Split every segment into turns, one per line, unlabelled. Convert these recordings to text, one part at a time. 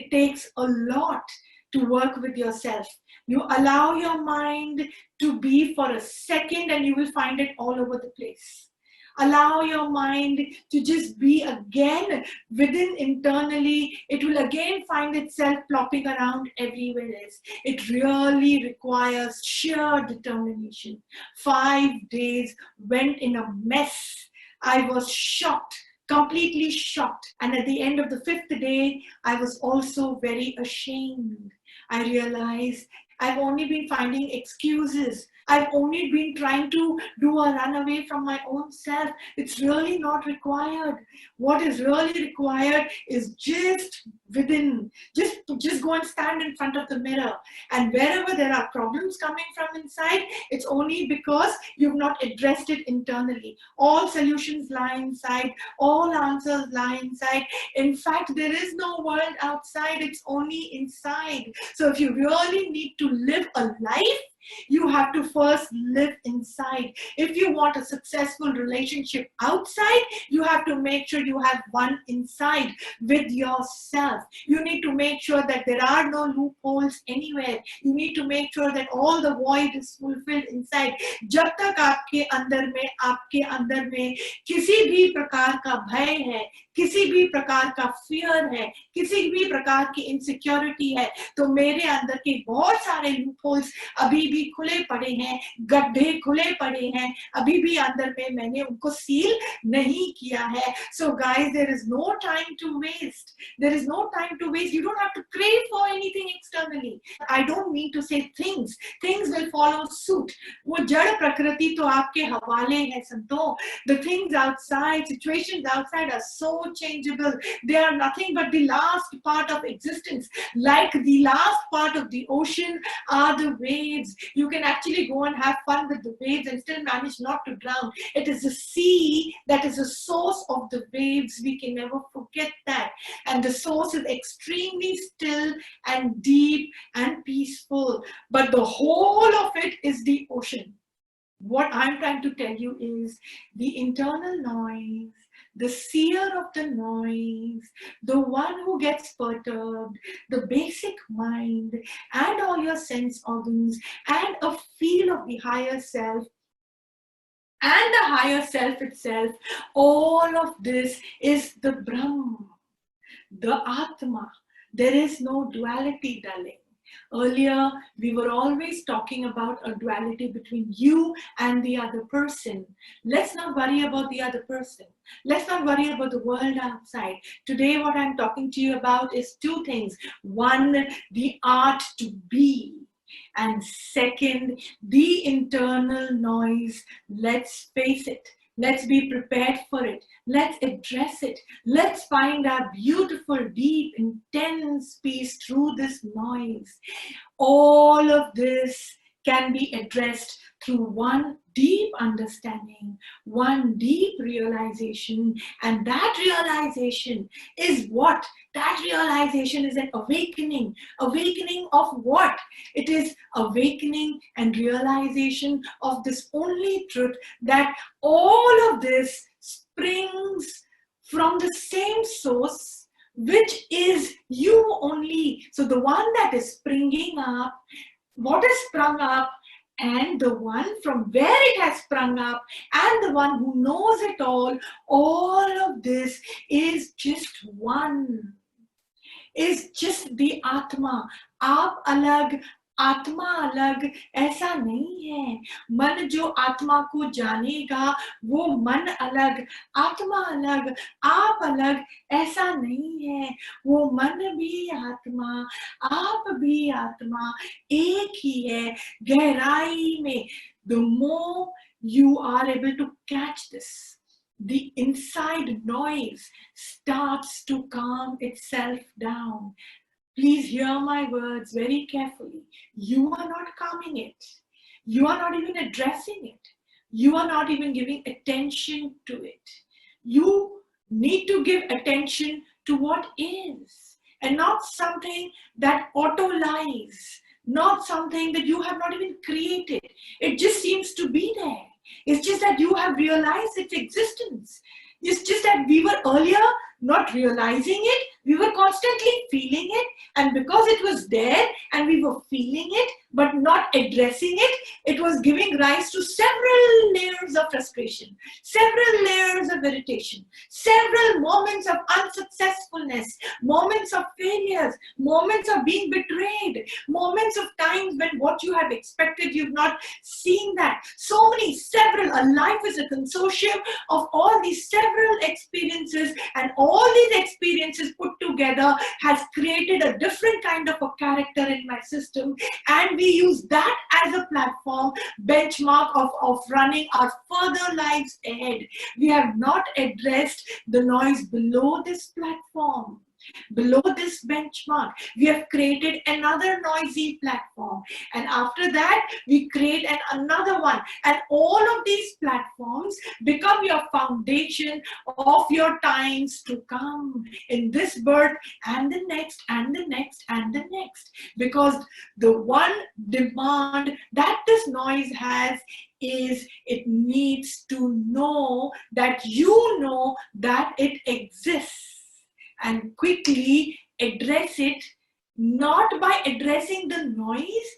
It takes a lot to work with yourself. You allow your mind to be for a second and you will find it all over the place. Allow your mind to just be again within internally. It will again find itself plopping around everywhere else. It really requires sheer determination. 5 days went in a mess. I was shocked, completely shocked. And at the end of the 5th day, I was also very ashamed. I realized I've only been finding excuses. I've only been trying to do a runaway from my own self. It's really not required. What is really required is just within. Just go and stand in front of the mirror. And wherever there are problems coming from inside, it's only because you've not addressed it internally. All solutions lie inside. All answers lie inside. In fact, there is no world outside. It's only inside. So if you really need to live a life, you have to first live inside. If you want a successful relationship outside, you have to make sure you have one inside with yourself. You need to make sure that there are no loopholes anywhere. You need to make sure that all the void is fulfilled inside. जब तक आपके अंदर में किसी भी प्रकार का भय है, किसी भी प्रकार का फियर है, किसी भी प्रकार की इनसिक्योरिटी है, तो मेरे अंदर के बहुत सारे लूपहोल्स अभी भी खुले पड़े हैं, गड्ढे खुले पड़े हैं, अभी भी अंदर में मैंने उनको सील नहीं किया है. So guys, there is no time to waste. There is no time to waste. You don't have to crave for anything externally. I don't mean to say things. Things will follow suit. वो जड़ प्रकृति तो आपके हवाले है संतो. The things outside, situations outside are so changeable. They are nothing but the last part of existence. Like the last part of the ocean are the waves. You can actually go and have fun with the waves and still manage not to drown. It is the sea that is the source of the waves. We can never forget that. And the source is extremely still and deep and peaceful. But the whole of it is the ocean. What I'm trying to tell you is the internal noise, the seer of the noise, the one who gets perturbed, the basic mind, and all your sense organs, and a feel of the higher self, and the higher self itself, all of this is the Brahm, the Atma. There is no duality, darling. Earlier, we were always talking about a duality between you and the other person. Let's not worry about the other person. Let's not worry about the world outside. Today, what I'm talking to you about is 2 things. One, the art to be. And second, the internal noise. Let's face it. Let's be prepared for it. Let's address it. Let's find our beautiful, deep, intense peace through this noise. All of this can be addressed through one deep understanding, one deep realization, and that realization is what? That realization is an awakening. Awakening of what? It is awakening and realization of this only truth that all of this springs from the same source, which is you only. So the one that is springing up, what is sprung up, and the one from where it has sprung up, and the one who knows it all of this is just one, is just the Atma. आप अलग, आत्मा अलग, ऐसा नहीं है. मन जो आत्मा को जानेगा वो मन अलग, आत्मा अलग, आप अलग, ऐसा नहीं है. वो मन भी आत्मा, आप भी आत्मा, एक ही है गहराई में. The more you are able to catch this, the inside noise starts to calm itself down. Please hear my words very carefully. You are not calming it. You are not even addressing it. You are not even giving attention to it. You need to give attention to what is, and not something that auto-lies, not something that you have not even created. It just seems to be there. It's just that you have realized its existence. It's just that we were earlier not realizing it. We were constantly feeling it, and because it was there and we were feeling it but not addressing it, it was giving rise to several layers of frustration, several layers of irritation, several moments of unsuccessfulness, moments of failures, moments of being betrayed, moments of times when what you have expected, you've not seen that. So many, several, a life is a consortium of all these several experiences, and all these experiences put together has created a different kind of a character in my system, and we use that as a platform, benchmark of running our further lives ahead. We have not addressed the noise below this platform. Below this benchmark, we have created another noisy platform, and after that we create another one, and all of these platforms become your foundation of your times to come in this birth and the next and the next and the next, because the one demand that this noise has is it needs to know that you know that it exists, and quickly address it, not by addressing the noise,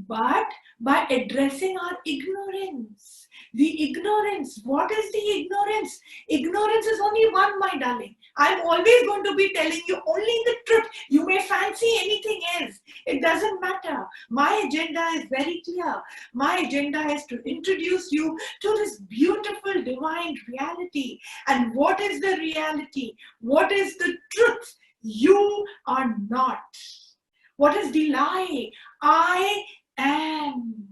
but by addressing our ignorance. The ignorance. What is the ignorance? Ignorance is only one, my darling. I'm always going to be telling you only the truth. You may fancy anything else. It doesn't matter. My agenda is very clear. My agenda is to introduce you to this beautiful divine reality. And what is the reality? What is the truth? You are not. What is the lie? I am.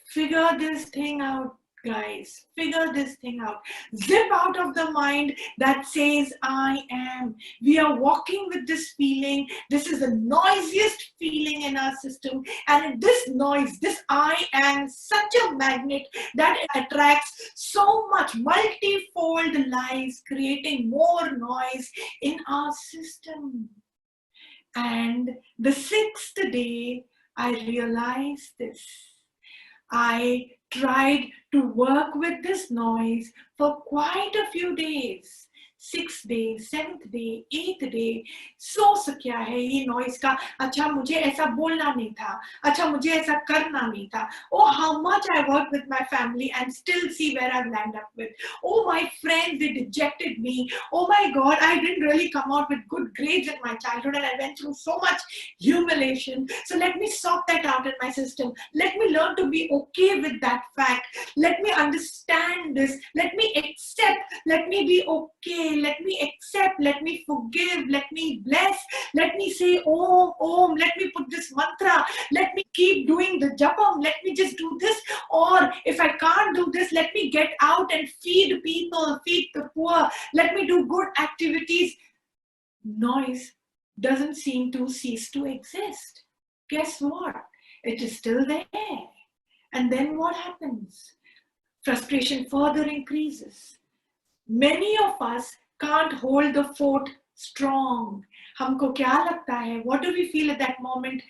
Figure this thing out, guys. Figure this thing out. Zip out of the mind that says I am. We are walking with this feeling. This is the noisiest feeling in our system. And this noise, this I am, such a magnet that attracts so much multifold lies, creating more noise in our system. And the sixth day, I realized this. I tried to work with this noise for quite a few days. 6th day, 7th day, 8th day, सोच क्या है ये noise का? अच्छा मुझे ऐसा बोलना नहीं था, अच्छा मुझे ऐसा करना नहीं था. Oh, how much I worked with my family and still see where I've landed up with. Oh, my friends, they dejected me. Oh my God, I didn't really come out with good grades in my childhood and I went through so much humiliation. So let me sort that out in my system. Let me learn to be okay with that fact. Let me understand this. Let me accept. Let me be okay. Let me accept. Let me forgive. Let me bless. Let me say Om, Om. Let me put this mantra. Let me keep doing the japam. Let me just do this. Or if I can't do this, let me get out and feed people, feed the poor. Let me do good activities. Noise doesn't seem to cease to exist. Guess what? It is still there. And then what happens? Frustration further increases. Many of us can't hold the fort strong. Humko kya lagta hai? What do we feel at that moment?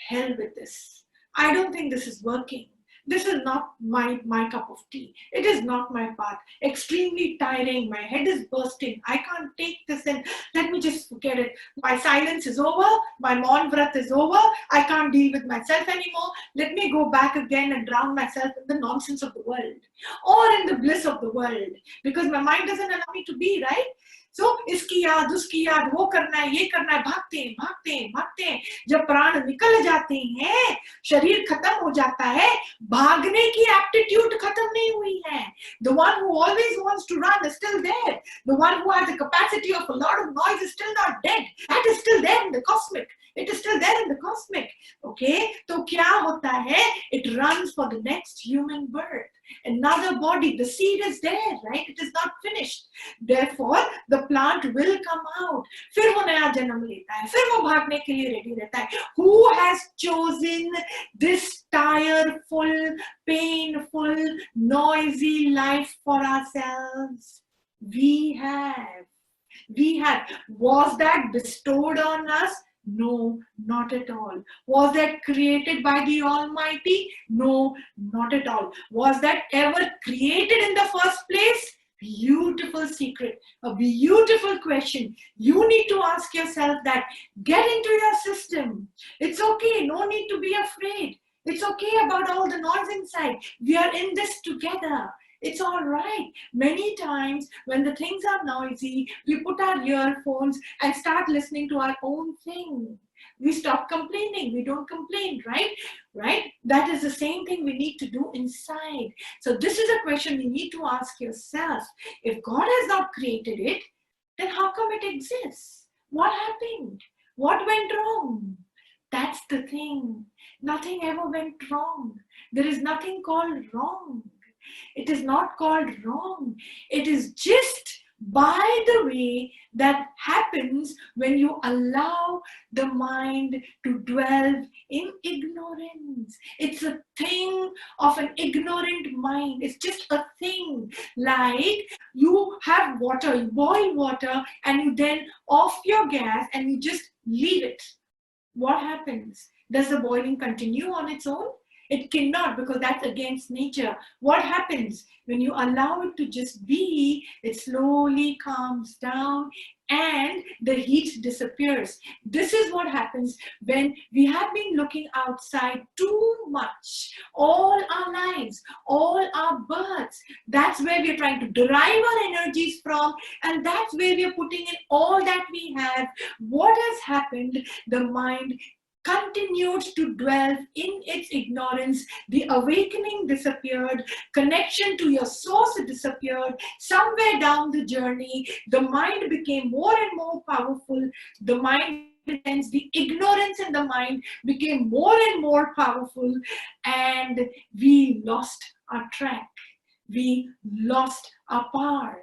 Hell with this. I don't think this is working. This is not my cup of tea. It is not my path. Extremely tiring. My head is bursting. I can't take this in. Let me just forget it. My silence is over. My Maun Vrat is over. I can't deal with myself anymore. Let me go back again and drown myself in the nonsense of the world or in the bliss of the world, because my mind doesn't allow me to be, right? So इसकी याद उसकी याद, वो करना है ये करना है, भागते हैं भागते हैं भागते हैं. जब प्राण निकल जाते हैं, शरीर खत्म हो जाता है, भागने की एप्टीट्यूड खत्म नहीं हुई है. The one who always wants to run is still there. The one who has the capacity of a lot of noise is still not dead. That is still there in the cosmic. It is still there in the cosmic. Okay? तो क्या होता है? It runs for the next human birth. Another body. The seed is there, right? It is not finished. Therefore, the plant will come out. फिर वो नया जन्म लेता है. फिर वो भागने के लिए ready रहता है. Who has chosen this tireful, painful, noisy life for ourselves? We have. We have. Was that bestowed on us? No, not at all. Was that created by the Almighty? No, not at all. Was that ever created in the first place? beautiful secret, a beautiful question. You need to ask yourself that. Get into your system. It's okay. No need to be afraid. It's okay about all the noise inside. We are in this together. It's all right. Many times when the things are noisy, we put our earphones and start listening to our own thing. We stop complaining. We don't complain, right? Right? That is the same thing we need to do inside. So this is a question you need to ask yourself. If God has not created it, then how come it exists? What happened? What went wrong? That's the thing. Nothing ever went wrong. There is nothing called wrong. It is not called wrong. It is just by the way that happens when you allow the mind to dwell in ignorance. It's a thing of an ignorant mind. It's just a thing. Like you have water, you boil water, and you then off your gas and you just leave it. What happens? Does the boiling continue on its own? It cannot, because that's against nature. What happens? When you allow it to just be, it slowly calms down and the heat disappears. This is what happens when we have been looking outside too much all our lives, all our births. That's where we're trying to derive our energies from, and that's where we're putting in all that we have. What has happened? The mind continued to dwell in its ignorance. The awakening disappeared. Connection to your source disappeared. Somewhere down the journey, the mind became more and more powerful. The mind, the ignorance in the mind became more and more powerful, and we lost our track. We lost our path.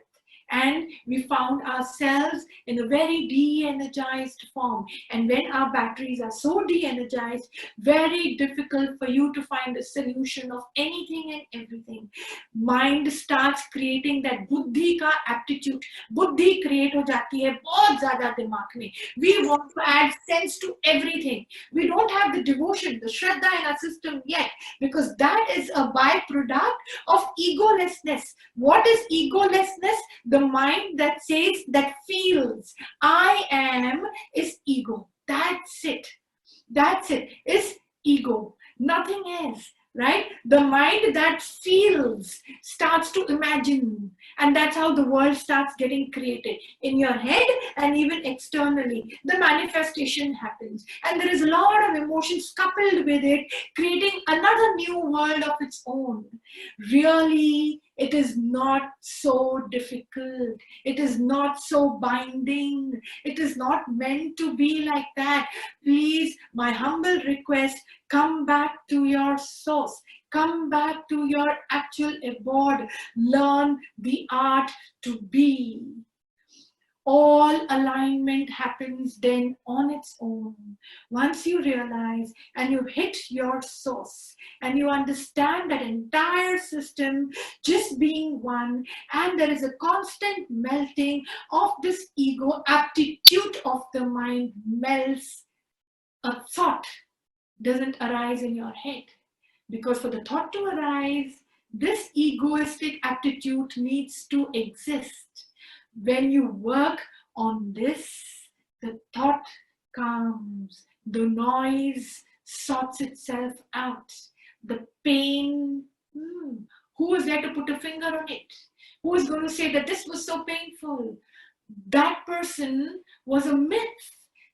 And we found ourselves in a very de-energized form. And when our batteries are so de-energized, very difficult for you to find a solution of anything and everything. Mind starts creating that buddhi ka aptitude. Buddhi create ho jati hai bahut zyada dimag mein. We want to add sense to everything. We don't have the devotion, the shraddha in our system yet, because that is a byproduct of egolessness. What is egolessness? The mind that says, that feels I am, is ego. That's it. That's it. Is ego. Nothing else. Right? The mind that feels starts to imagine, and that's how the world starts getting created in your head and even externally. The manifestation happens, and there is a lot of emotions coupled with it, creating another new world of its own. Really, it is not so difficult. It is not so binding. It is not meant to be like that. Please, my humble request, come back to your source. Come back to your actual abode. Learn the art to be. All alignment happens then on its own. Once you realize and you hit your source and you understand that entire system just being one, and there is a constant melting of this ego, aptitude of the mind melts. A thought doesn't arise in your head, because for the thought to arise, this egoistic aptitude needs to exist. When you work on this, the thought calms, the noise sorts itself out, the pain, who is there to put a finger on it? Who is going to say that this was so painful? That person was a myth,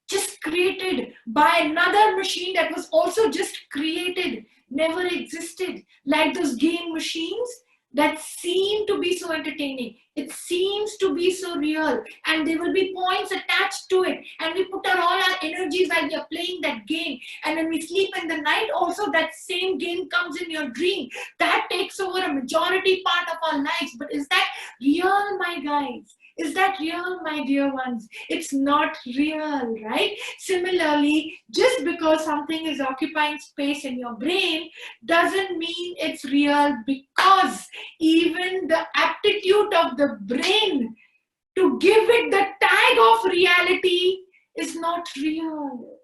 just created by another machine that was also just created, never existed. Like those game machines that seem to be so entertaining. It seems to be so real, and there will be points attached to it, and we put all our energies while we are playing that game, and when we sleep in the night also, that same game comes in your dream. That takes over a majority part of our lives. But is that real, my guys? Is that real, my dear ones? It's not real, right? Similarly, just because something is occupying space in your brain doesn't mean it's real, because even the aptitude of the brain to give it the tag of reality is not real.